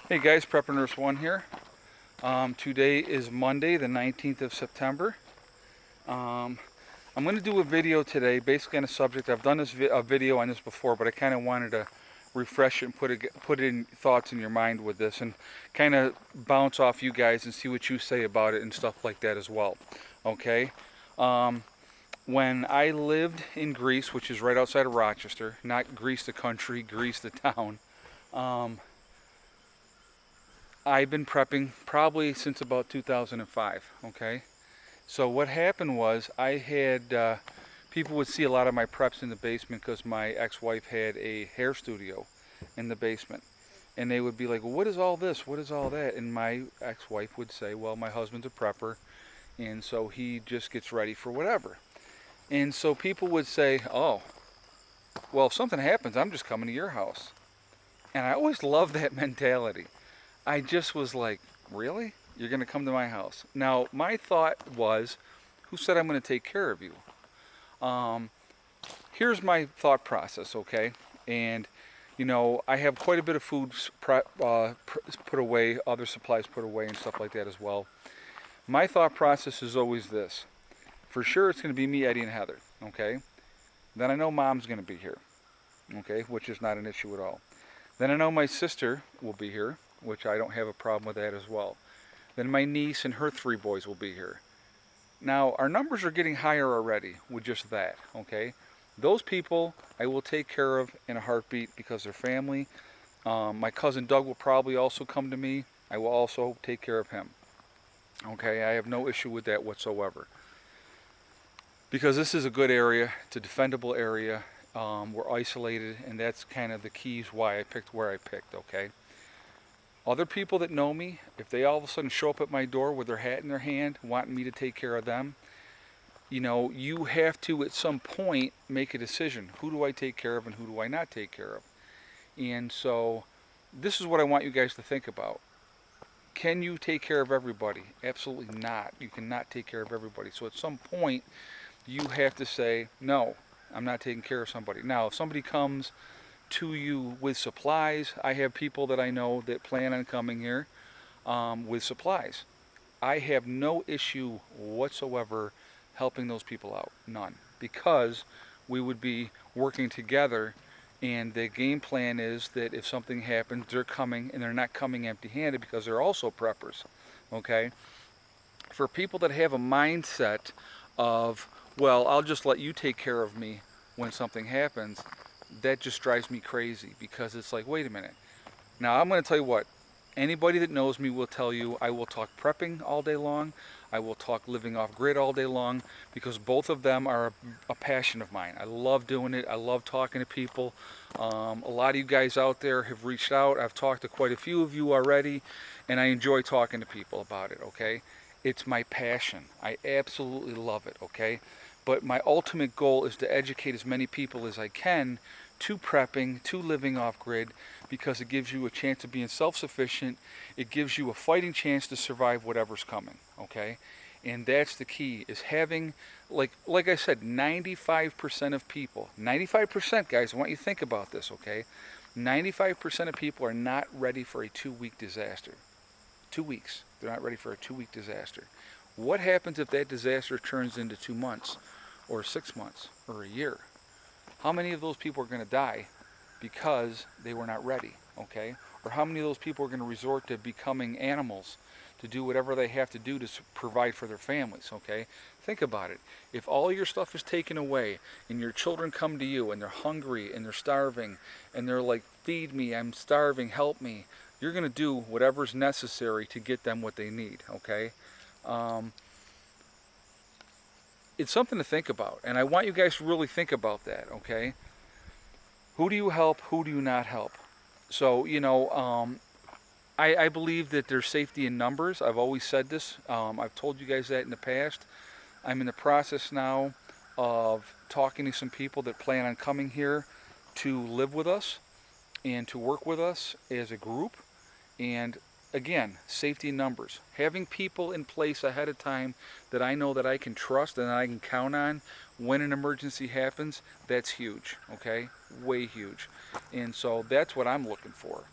Hey guys, Prepper Nurse 1 here. Today is Monday, the 19th of September. Um, I'm going to do a video today basically on a subject. I've done a video on this before, but I kind of wanted to refresh it and put it in thoughts in your mind with this and kind of bounce off you guys and see what you say about it and stuff like that as well. Okay? Um, when I lived in Greece, which is right outside of Rochester, not Greece the country, Greece the town, um, I've been prepping probably since about 2005. Okay, so what happened was I had people would see a lot of my preps in the basement because my ex-wife had a hair studio in the basement, and they would be like, well, "What is all this? What is all that?" And my ex-wife would say, "Well, my husband's a prepper, and so he just gets ready for whatever." And so people would say, "Oh, well, if something happens, I'm just coming to your house." And I always loved that mentality. I just was like, really? You're going to come to my house? Now, my thought was, who said I'm going to take care of you? Um, Here's my thought process, okay? And, I have quite a bit of food put away, other supplies put away, and stuff like that as well. My thought process is always this. For sure, it's going to be me, Eddie, and Heather, okay? Then I know Mom's going to be here, okay? Which is not an issue at all. Then I know my sister will be here, which I don't have a problem with that as well. Then my niece and her 3 boys will be here. Now, our numbers are getting higher already with just that, okay? Those people I will take care of in a heartbeat because they're family. My cousin Doug will probably also come to me. I will also take care of him. Okay, I have no issue with that whatsoever. Because this is a good area, it's a defendable area. We're isolated, and that's kind of the keys why I picked where I picked, okay? Other people that know me, if they all of a sudden show up at my door with their hat in their hand, wanting me to take care of them, you have to at some point make a decision. Who do I take care of and who do I not take care of? And so this is what I want you guys to think about. Can you take care of everybody? Absolutely not. You cannot take care of everybody. So at some point, you have to say, no, I'm not taking care of somebody. Now, if somebody comes to you with supplies, I have people that I know that plan on coming here with supplies. I have no issue whatsoever helping those people out. None. Because we would be working together, and the game plan is that if something happens, they're coming, and they're not coming empty handed because they're also preppers. Okay? For people that have a mindset of, well, I'll just let you take care of me when something happens, that just drives me crazy because it's like, wait a minute. Now, I'm going to tell you what, anybody that knows me will tell you I will talk prepping all day long. I will talk living off grid all day long because both of them are a passion of mine. I love doing it. I love talking to people. A lot of you guys out there have reached out. I've talked to quite a few of you already, and I enjoy talking to people about it, okay? It's my passion. I absolutely love it, okay? But my ultimate goal is to educate as many people as I can to prepping, to living off grid, because it gives you a chance of being self-sufficient. It gives you a fighting chance to survive whatever's coming, okay? And that's the key, is having, like I said, 95% of people, 95% guys, I want you to think about this, okay? 95% of people are not ready for a 2-week disaster. 2 weeks. They're not ready for a 2-week disaster. What happens if that disaster turns into 2 months or 6 months or a year? How many of those people are going to die because they were not ready, okay? Or how many of those people are going to resort to becoming animals to do whatever they have to do to provide for their families, okay? Think about it. If all your stuff is taken away and your children come to you and they're hungry and they're starving and they're like, feed me, I'm starving, help me, you're going to do whatever's necessary to get them what they need, okay? Um, it's something to think about, and I want you guys to really think about that, okay? Who do you help? Who do you not help? So, I believe that there's safety in numbers. I've always said this. I've told you guys that in the past. I'm in the process now of talking to some people that plan on coming here to live with us and to work with us as a group. And again, safety in numbers. Having people in place ahead of time that I know that I can trust and I can count on when an emergency happens, that's huge, okay? Way huge. And so that's what I'm looking for.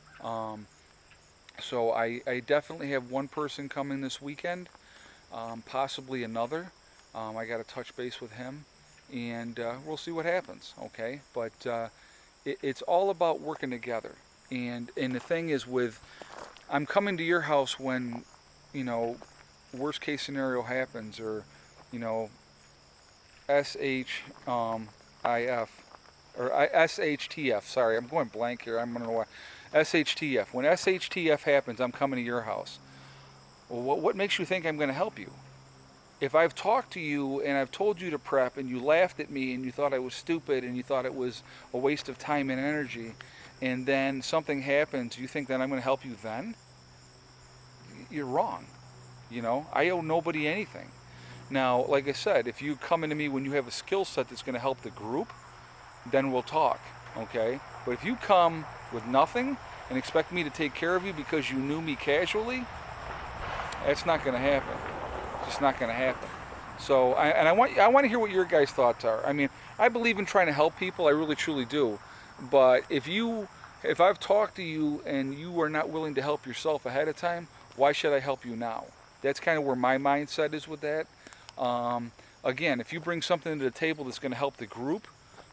So I definitely have one person coming this weekend, possibly another. I got to touch base with him, and we'll see what happens. Okay, but it's all about working together. And the thing is, with I'm coming to your house when, you know, worst case scenario happens, or, you know, S.H.I.F. or S.H.T.F. Sorry, I'm going blank here. I'm gonna know why. S.H.T.F. When S.H.T.F. happens, I'm coming to your house. Well, what makes you think I'm going to help you? If I've talked to you and I've told you to prep and you laughed at me and you thought I was stupid and you thought it was a waste of time and energy, and then something happens, you think that I'm going to help you then? You're wrong. You know, I owe nobody anything. Now, like I said, if you come into me when you have a skill set that's going to help the group, then we'll talk, okay? But if you come with nothing and expect me to take care of you because you knew me casually, that's not going to happen. It's just not going to happen. So, I want to hear what your guys' thoughts are. I mean, I believe in trying to help people. I really truly do. But if I've talked to you and you are not willing to help yourself ahead of time, why should I help you now? That's kind of where my mindset is with that. Um, Again, if you bring something to the table that's going to help the group,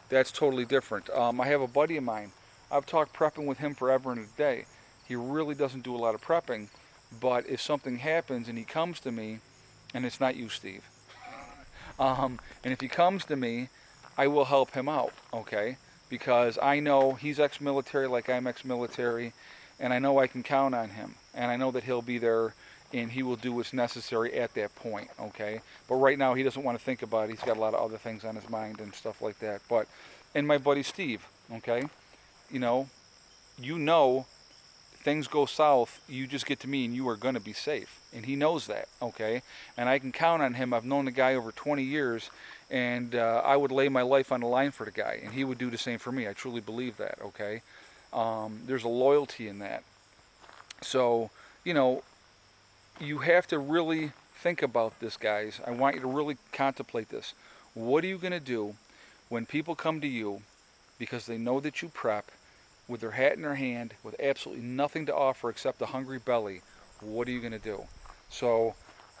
that's totally different. I have a buddy of mine. I've talked prepping with him forever and a day. He really doesn't do a lot of prepping, but if something happens and he comes to me, and it's not you, Steve, and if he comes to me, I will help him out, okay? Because I know he's ex-military like I'm ex-military, and I know I can count on him, and I know that he'll be there and he will do what's necessary at that point, okay? But right now he doesn't want to think about it. He's got a lot of other things on his mind and stuff like that. But and my buddy Steve, okay? You know, you know things go south, you just get to me and you are going to be safe. And he knows that, okay? And I can count on him. I've known the guy over 20 years, and I would lay my life on the line for the guy, and he would do the same for me. I truly believe that, okay? There's a loyalty in that. So, you know, you have to really think about this, guys. I want you to really contemplate this. What are you going to do when people come to you because they know that you prep with their hat in their hand with absolutely nothing to offer except a hungry belly? What are you going to do? So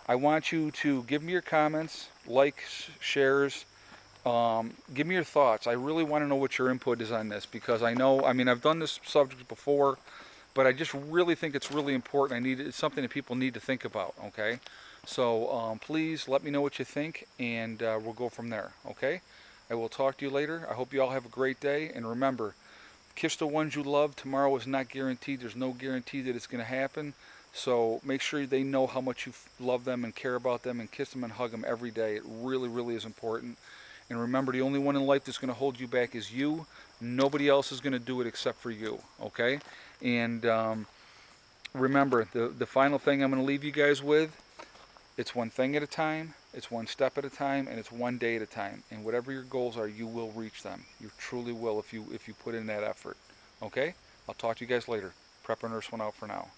I want you to give me your comments, likes, shares. Give me your thoughts. I really want to know what your input is on this because I know, I mean, I've done this subject before, but I just really think it's really important. It's something that people need to think about, okay? So please let me know what you think, and we'll go from there, okay? I will talk to you later. I hope you all have a great day, and remember, kiss the ones you love. Tomorrow is not guaranteed. There's no guarantee that it's going to happen. So make sure they know how much you love them and care about them, and kiss them and hug them every day. It really, really is important. And remember, the only one in life that's going to hold you back is you. Nobody else is going to do it except for you, okay? And remember, the final thing I'm going to leave you guys with, it's one thing at a time, it's one step at a time, and it's one day at a time. And whatever your goals are, you will reach them. You truly will if you put in that effort. Okay? I'll talk to you guys later. Prepper Nurse 1 out for now.